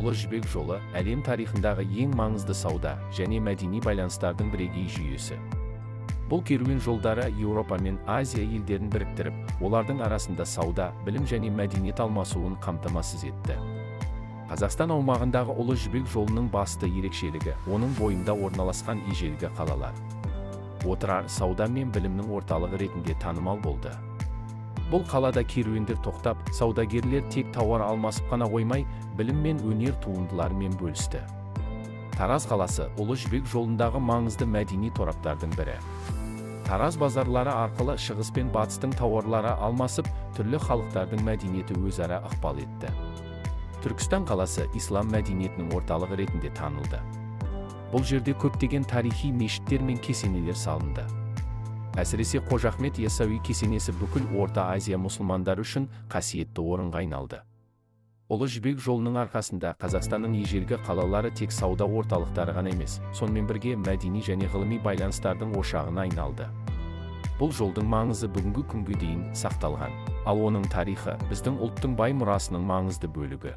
Ұлы жібек жолы әлем тарихындағы ең маңызды сауда және мәдени байланыстардың бірегей жүйесі. Бұл керуен жолдары Еуропа мен Азия елдерін біріктіріп, олардың арасында сауда, білім және мәдениет алмасуын қамтамасыз етті. Қазақстан аумағындағы Ұлы жібек жолының басты ерекшелігі оның бойында орналасқан ежелгі қалалар. Отырар сауда мен білімнің орталығы ретінде танымал болды. Бұл қалада керуендер тоқтап, саудагерлер тек тауар алмасып қана қоймай, білім мен өнер туындыларымен бөлісті. Тараз қаласы Ұлы жібек жолындағы маңызды мәдени тораптардың бірі. Тараз базарлары арқылы шығыс пен батыстың тауарлары алмасып, түрлі халықтардың мәдениеті өзара ықпал етті. Түркістан қаласы ислам мәдениетінің орталығы ретінде танылды. Бұл жерде көптеген тарихи мешіттер мен кесенелер салынды. Әсіресе Қожа Ахмет Яссауи кесенесі бүкіл Орта Азия мұсылмандары үшін қасиетті орынға айналды. Ұлы жібек жолының арқасында Қазақстанның ежелгі қалалары тек сауда орталықтары ғана емес, сонымен бірге мәдени және ғылыми байланыстардың ошағына айналды. Бұл жолдың маңызы бүгінгі күнге дейін сақталған, ал оның тарихы біздің ұлттың бай мұрасының маңызды бөлігі.